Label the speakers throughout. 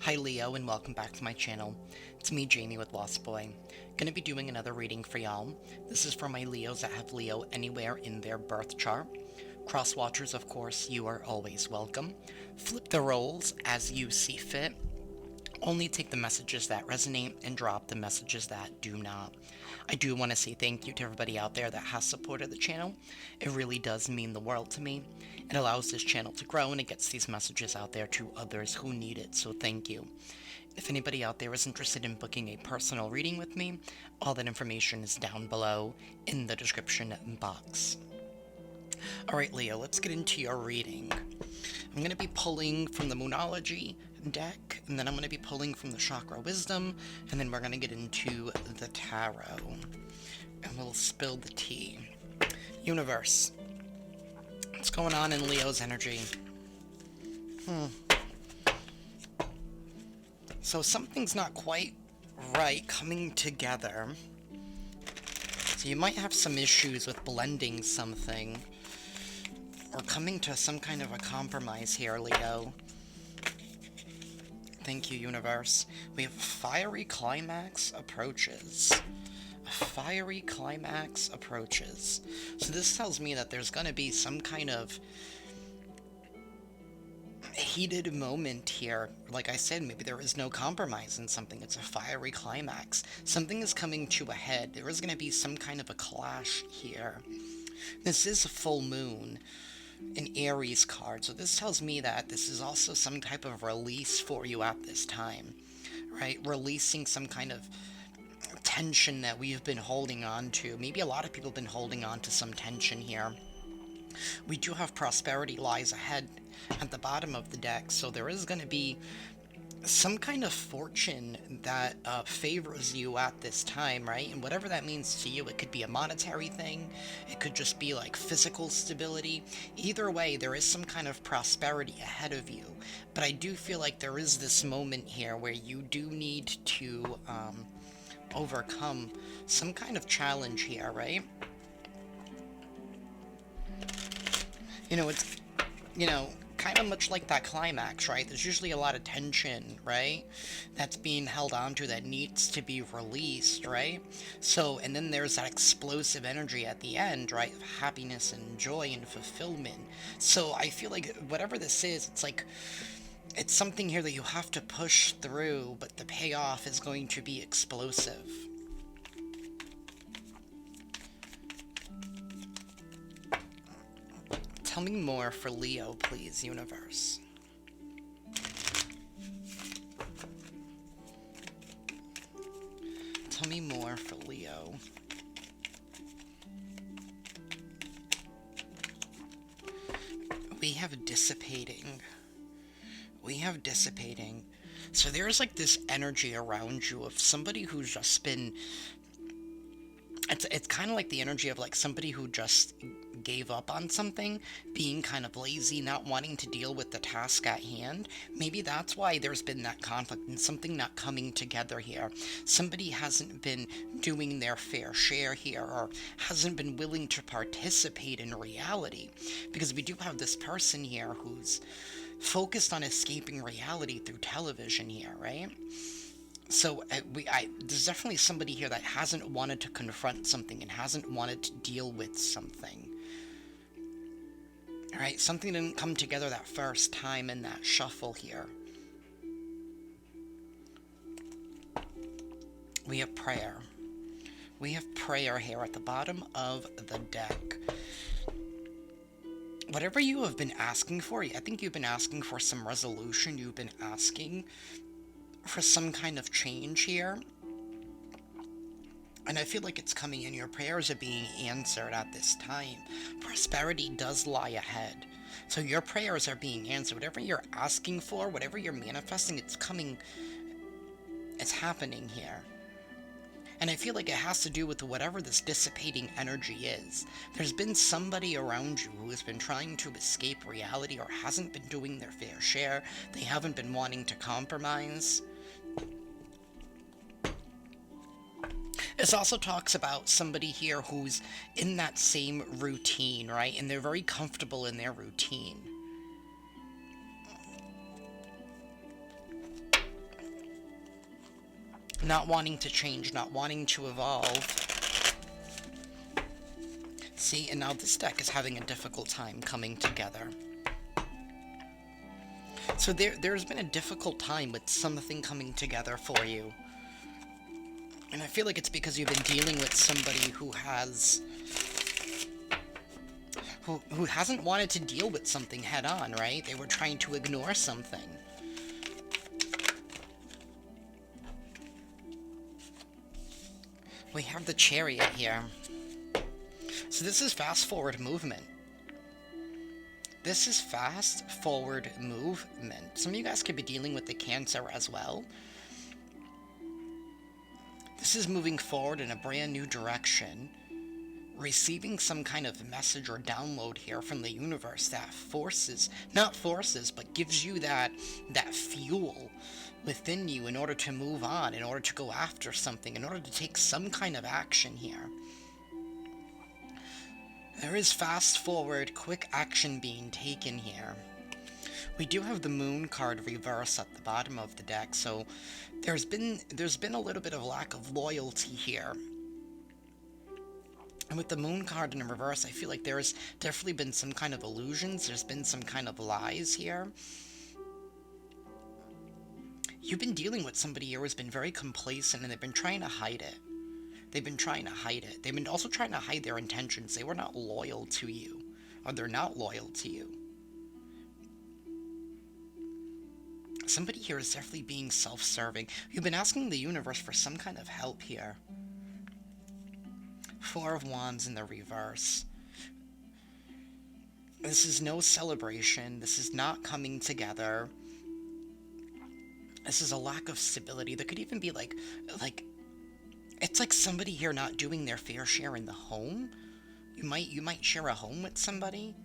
Speaker 1: Hi Leo, and welcome back to my channel. It's me, Jamie with Lost Boy. Gonna be doing another reading for y'all. This is for my Leos that have Leo anywhere in their birth chart. Cross watchers, of course, you are always welcome. Flip the roles as you see fit. Only take the messages that resonate and drop the messages that do not. I do want to say thank you to everybody out there that has supported the channel. It really does mean the world to me. It allows this channel to grow and it gets these messages out there to others who need it, so thank you. If anybody out there is interested in booking a personal reading with me, all that information is down below in the description box. Alright Leo, let's get into your reading. I'm going to be pulling from the Moonology deck, and then I'm going to be pulling from the Chakra Wisdom, and then we're going to get into the Tarot. And we'll spill the tea. Universe. What's going on in Leo's energy? So something's not quite right coming together. So you might have some issues with blending something, or coming to some kind of a compromise here, Leo. Thank you, Universe. We have fiery climax approaches. A fiery climax approaches. So this tells me that there's gonna be some kind of heated moment here. Like I said, maybe there is no compromise in something. It's a fiery climax. Something is coming to a head. There is gonna be some kind of a clash here. This is a full moon. An Aries card, so this tells me that this is also some type of release for you at this time, right? Releasing some kind of tension that we've been holding on to. Maybe a lot of people have been holding on to some tension here. We do have prosperity lies ahead at the bottom of the deck, so there is going to be some kind of fortune that favors you at this time, right? And whatever that means to you, it could be a monetary thing, it could just be like physical stability. Either way, there is some kind of prosperity ahead of you. But I do feel like there is this moment here where you do need to overcome some kind of challenge here, right? It's, kind of much like that climax, right? There's usually a lot of tension, right? That's being held onto that needs to be released, right? So, and then there's that explosive energy at the end, right? Of happiness and joy and fulfillment. So I feel like whatever this is, it's like, it's something here that you have to push through, but the payoff is going to be explosive. Tell me more for Leo, please, Universe. Tell me more for Leo. We have dissipating. We have dissipating. So there's like this energy around you of somebody who's just been... It's kind of like the energy of like somebody who just gave up on something, being kind of lazy, not wanting to deal with the task at hand. Maybe that's why there's been that conflict and something not coming together here. Somebody hasn't been doing their fair share here, or hasn't been willing to participate in reality. Because we do have this person here who's focused on escaping reality through television here, right? So there's definitely somebody here that hasn't wanted to confront something and hasn't wanted to deal with something. Alright, something didn't come together that first time in that shuffle here. We have prayer. We have prayer here at the bottom of the deck. Whatever you have been asking for, I think you've been asking for some resolution, you've been asking for some kind of change here, and I feel like it's coming in. Your prayers are being answered at this time. Prosperity does lie ahead, so your prayers are being answered. Whatever you're asking for, whatever you're manifesting, it's coming, it's happening here. And I feel like it has to do with whatever this dissipating energy is. There's been somebody around you who has been trying to escape reality or hasn't been doing their fair share. They haven't been wanting to compromise. This also talks about somebody here who's in that same routine, right? And they're very comfortable in their routine. not wanting to change, not wanting to evolve. See, and now this deck is having a difficult time coming together. So there's been a difficult time with something coming together for you. And I feel like it's because you've been dealing with somebody who hasn't wanted to deal with something head on, right? They were trying to ignore something. We have the Chariot here. So this is fast forward movement. This is fast forward movement. Some of you guys could be dealing with the Cancer as well. This is moving forward in a brand new direction. Receiving some kind of message or download here from the universe that not forces, but gives you that fuel within you in order to move on, in order to go after something, in order to take some kind of action here. There is fast forward, quick action being taken here. We do have the Moon card reverse at the bottom of the deck, so there's been a little bit of lack of loyalty here. And with the Moon card in reverse, I feel like there's definitely been some kind of illusions, there's been some kind of lies here. You've been dealing with somebody here who's been very complacent, and they've been trying to hide it. They've been trying to hide it. They've been also trying to hide their intentions. They were not loyal to you. Or they're not loyal to you. Somebody here is definitely being self-serving. You've been asking the universe for some kind of help here. Four of Wands in the reverse. This is no celebration. This is not coming together. This is a lack of stability. There could even be like it's like somebody here not doing their fair share in the home. You might share a home with somebody.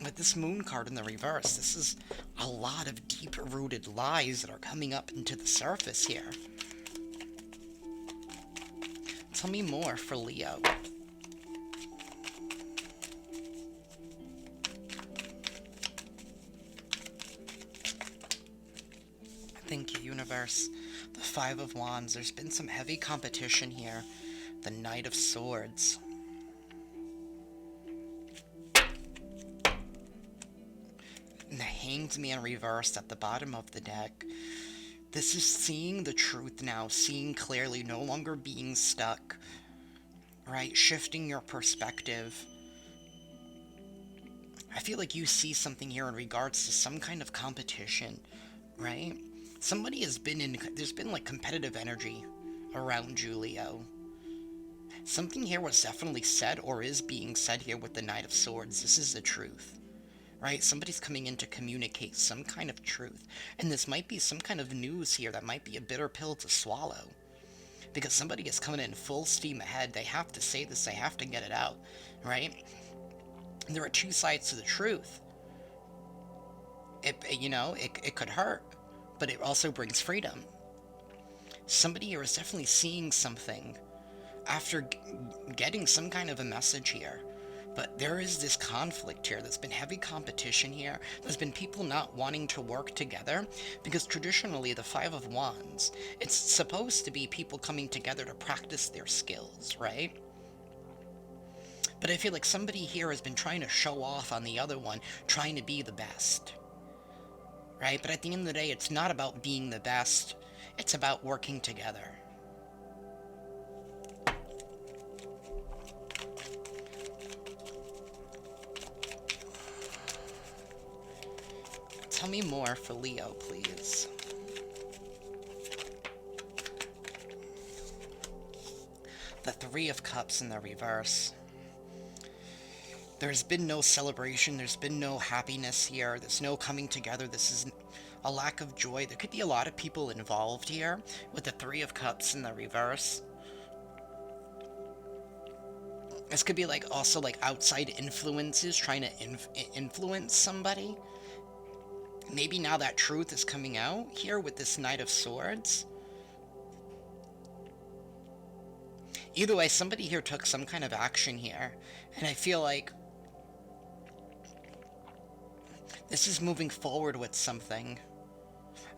Speaker 1: With this Moon card in the reverse, this is a lot of deep-rooted lies that are coming up into the surface here. Tell me more for Leo. Thank you, universe. The Five of Wands. There's been some heavy competition here. The Knight of Swords. And the Hanged Man reversed at the bottom of the deck. This is seeing the truth now, seeing clearly, no longer being stuck. Right? Shifting your perspective. I feel like you see something here in regards to some kind of competition. Right? Somebody has been there's been like competitive energy around you, Leo. Something here was definitely said or is being said here with the Knight of Swords. This is the truth. Right? Somebody's coming in to communicate some kind of truth. And this might be some kind of news here that might be a bitter pill to swallow. Because somebody is coming in full steam ahead. They have to say this. They have to get it out. Right? And there are two sides to the truth. It could hurt. But it also brings freedom. Somebody here is definitely seeing something after getting some kind of a message here. But there is this conflict here. There's been heavy competition here. There's been people not wanting to work together. Because traditionally, the Five of Wands, it's supposed to be people coming together to practice their skills, right? But I feel like somebody here has been trying to show off on the other one, trying to be the best. Right? But at the end of the day, it's not about being the best. It's about working together. Tell me more for Leo, please. The Three of Cups in the reverse. There's been no celebration, there's been no happiness here, there's no coming together, this is a lack of joy. There could be a lot of people involved here with the Three of Cups in the reverse. This could be like also like outside influences trying to influence somebody. Maybe now that truth is coming out here with this Knight of Swords. Either way, somebody here took some kind of action here, and I feel like this is moving forward with something.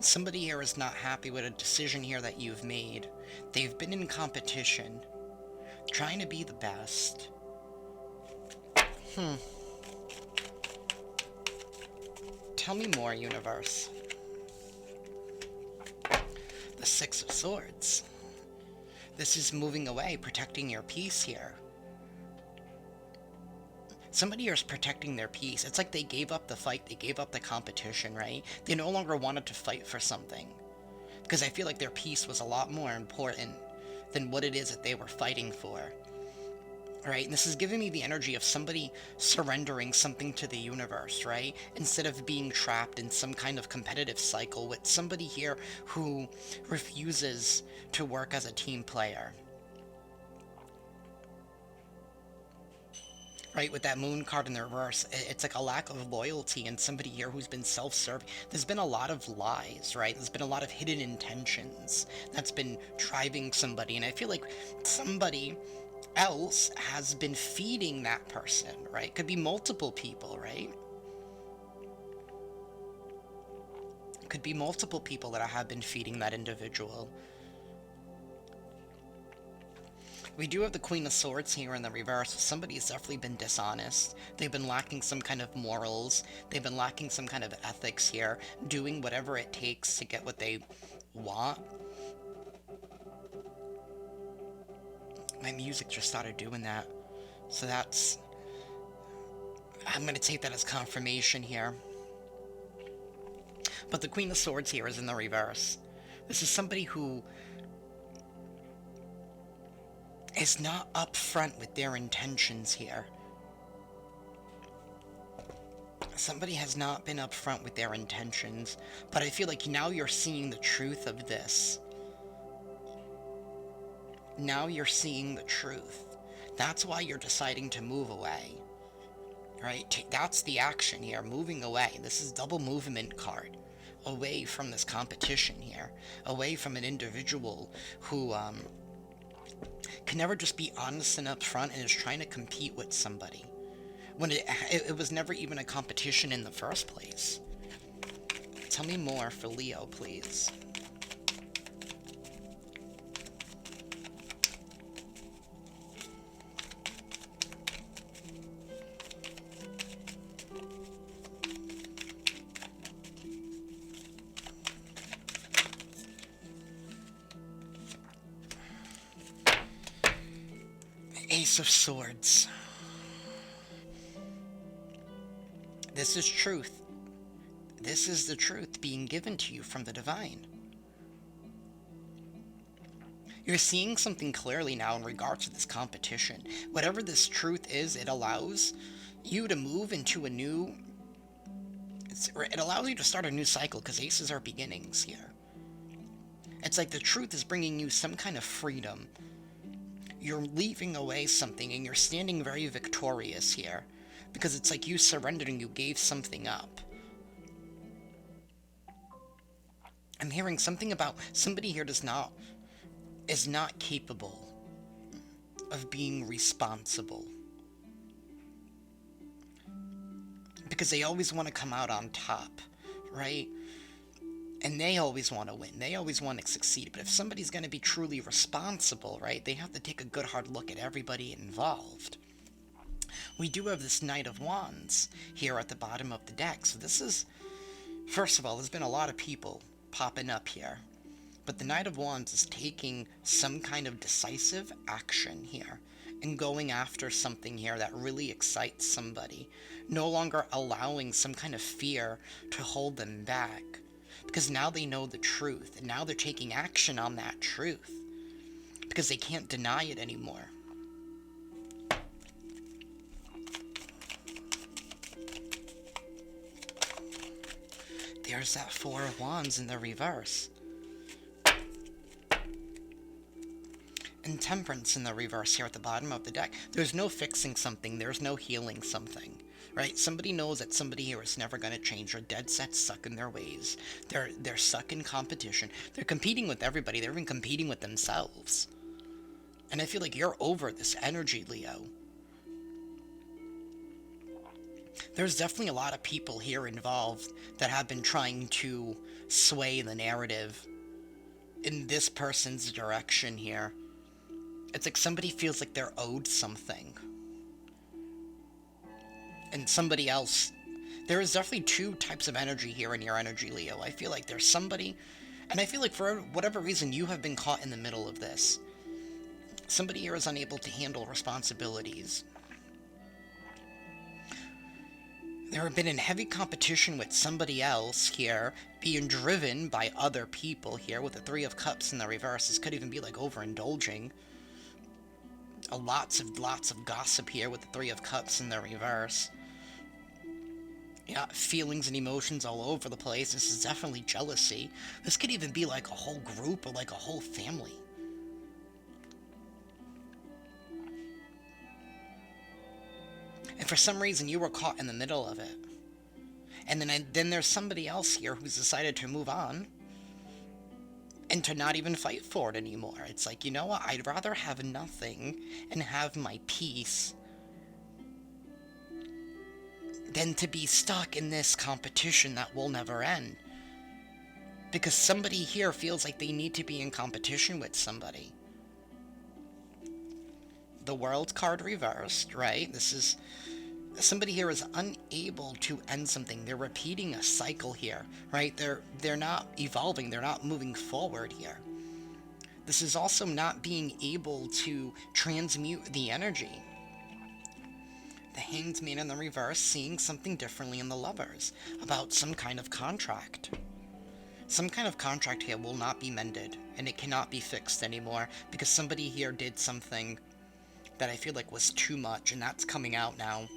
Speaker 1: Somebody here is not happy with a decision here that you've made. They've been in competition, trying to be the best. Tell me more, universe. The Six of Swords. This is moving away, protecting your peace here. Somebody here is protecting their peace. It's like they gave up the fight, they gave up the competition, right? They no longer wanted to fight for something. Because I feel like their peace was a lot more important than what it is that they were fighting for. Right? And this is giving me the energy of somebody surrendering something to the universe, right? Instead of being trapped in some kind of competitive cycle with somebody here who refuses to work as a team player. Right, with that moon card in the reverse, it's like a lack of loyalty and somebody here who's been self-serving. There's been a lot of lies, right? There's been a lot of hidden intentions that's been driving somebody, and I feel like somebody else has been feeding that person, right? Could be multiple people, right? Could be multiple people that have been feeding that individual. We do have the Queen of Swords here in the reverse. Somebody's definitely been dishonest. They've been lacking some kind of morals. They've been lacking some kind of ethics here, doing whatever it takes to get what they want. My music just started doing that. So that's... I'm going to take that as confirmation here. But the Queen of Swords here is in the reverse. This is somebody who is not upfront with their intentions here. Somebody has not been upfront with their intentions, but I feel like now you're seeing the truth of this. Now you're seeing the truth. That's why you're deciding to move away. Right? That's the action here, moving away. This is double movement card. Away from this competition here. Away from an individual who, can never just be honest and upfront and is trying to compete with somebody. When it was never even a competition in the first place. Tell me more for Leo, please. Ace of Swords. This is truth. This is the truth being given to you from the divine. You're seeing something clearly now in regards to this competition. Whatever this truth is, it allows you to move into a new... It allows you to start a new cycle, because aces are beginnings here. It's like the truth is bringing you some kind of freedom. You're leaving away something, and you're standing very victorious here. Because it's like you surrendered and you gave something up. I'm hearing something about somebody here is not capable of being responsible. Because they always want to come out on top, right? And they always want to win. They always want to succeed. But if somebody's going to be truly responsible, right, they have to take a good hard look at everybody involved. We do have this Knight of Wands here at the bottom of the deck. So this is, first of all, there's been a lot of people popping up here. But the Knight of Wands is taking some kind of decisive action here. And going after something here that really excites somebody. No longer allowing some kind of fear to hold them back. Because now they know the truth, and now they're taking action on that truth. Because they can't deny it anymore. There's that Four of Wands in the reverse. And Temperance in the reverse here at the bottom of the deck. There's no fixing something, there's no healing something. Right? Somebody knows that somebody here is never going to change. They're dead set stuck in their ways. They're stuck in competition. They're competing with everybody. They're even competing with themselves. And I feel like you're over this energy, Leo. There's definitely a lot of people here involved that have been trying to sway the narrative in this person's direction here. It's like somebody feels like they're owed something. And somebody else... There is definitely two types of energy here in your energy, Leo. I feel like there's somebody... And I feel like for whatever reason, you have been caught in the middle of this. Somebody here is unable to handle responsibilities. There have been in heavy competition with somebody else here, being driven by other people here with the Three of Cups in the reverse. This could even be like overindulging. Lots of gossip here with the Three of Cups in the reverse. Yeah, feelings and emotions all over the place. This is definitely jealousy. This could even be like a whole group or like a whole family. And for some reason, you were caught in the middle of it. And then there's somebody else here who's decided to move on and to not even fight for it anymore. It's like, you know what? I'd rather have nothing and have my peace than to be stuck in this competition that will never end. Because somebody here feels like they need to be in competition with somebody. The World card reversed, right? This is... Somebody here is unable to end something. They're repeating a cycle here, right? They're not evolving. They're not moving forward here. This is also not being able to transmute the energy. The Hanged Man in the reverse, seeing something differently in the Lovers, about some kind of contract. Some kind of contract here will not be mended, and it cannot be fixed anymore, because somebody here did something that I feel like was too much, and that's coming out now.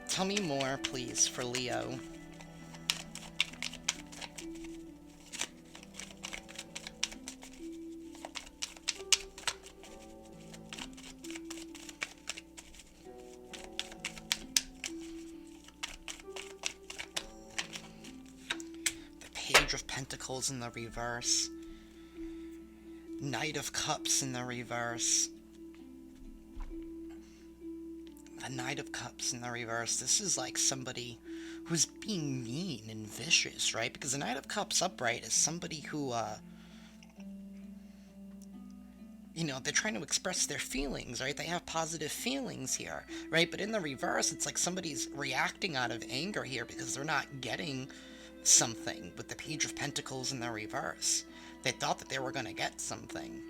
Speaker 1: Tell me more, please, for Leo. The Page of Pentacles in the reverse. Knight of Cups in the reverse. The Knight of Cups in the reverse. This is like somebody who's being mean and vicious, right? Because the Knight of Cups upright is somebody who, you know, they're trying to express their feelings, right? They have positive feelings here, right? But in the reverse, it's like somebody's reacting out of anger here because they're not getting something with the Page of Pentacles in the reverse. They thought that they were going to get something,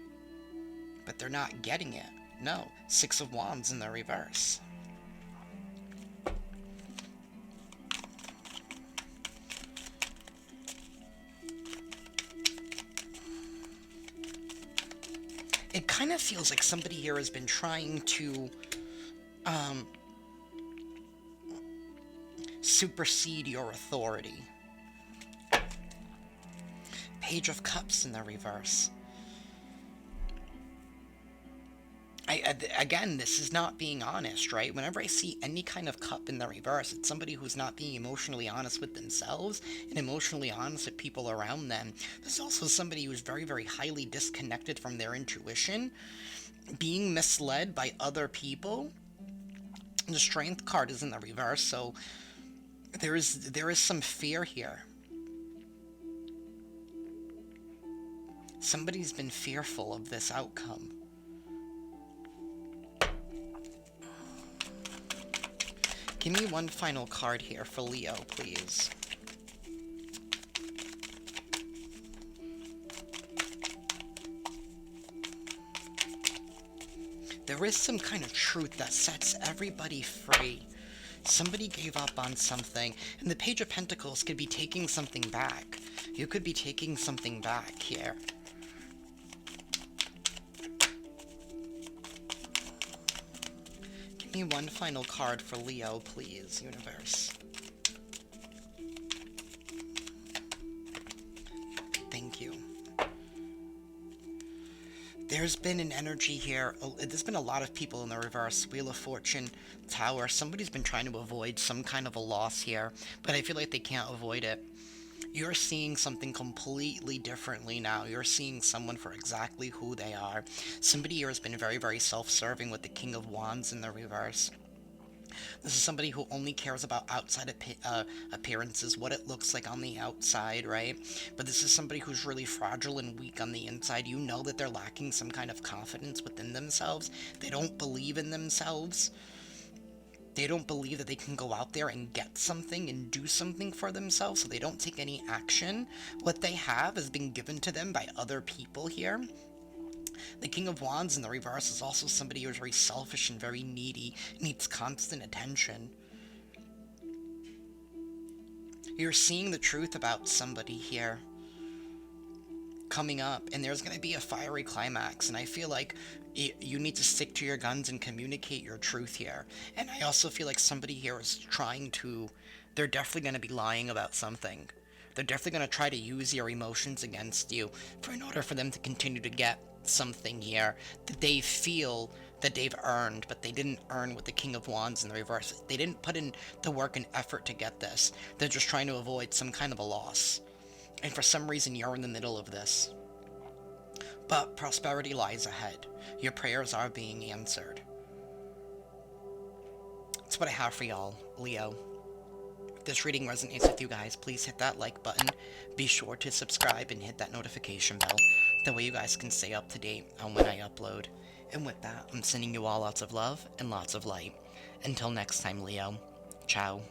Speaker 1: but they're not getting it. No, Six of Wands in the reverse. It kind of feels like somebody here has been trying to supersede your authority. Page of Cups in the reverse. Again, this is not being honest, right? Whenever I see any kind of cup in the reverse, it's somebody who's not being emotionally honest with themselves and emotionally honest with people around them. There's also somebody who's very, very highly disconnected from their intuition, being misled by other people. The Strength card is in the reverse, so there is some fear here. Somebody's been fearful of this outcome. Give me one final card here for Leo, please. There is some kind of truth that sets everybody free. Somebody gave up on something, and the Page of Pentacles could be taking something back. You could be taking something back here. Give me one final card for Leo, please, universe. Thank you. There's been an energy here. There's been a lot of people in the reverse. Wheel of Fortune, Tower. Somebody's been trying to avoid some kind of a loss here, but I feel like they can't avoid it. You're seeing something completely differently now. You're seeing someone for exactly who they are. Somebody here has been very, very self-serving with the King of Wands in the reverse. This is somebody who only cares about outside appearances, what it looks like on the outside, right? But this is somebody who's really fragile and weak on the inside. You know that they're lacking some kind of confidence within themselves. They don't believe in themselves. They don't believe that they can go out there and get something and do something for themselves, so they don't take any action. What they have has been given to them by other people here. The King of Wands in the reverse is also somebody who's very selfish and very needy, needs constant attention. You're seeing the truth about somebody here coming up, and there's going to be a fiery climax, and I feel like you need to stick to your guns and communicate your truth here. And I also feel like somebody here is they're definitely going to be lying about something. They're definitely going to try to use your emotions against you in order for them to continue to get something here that they feel that they've earned, but they didn't earn with the King of Wands in the reverse. They didn't put in the work and effort to get this. They're just trying to avoid some kind of a loss. And for some reason, you're in the middle of this. But prosperity lies ahead. Your prayers are being answered. That's what I have for y'all, Leo. If this reading resonates with you guys, please hit that like button. Be sure to subscribe and hit that notification bell. That way you guys can stay up to date on when I upload. And with that, I'm sending you all lots of love and lots of light. Until next time, Leo. Ciao.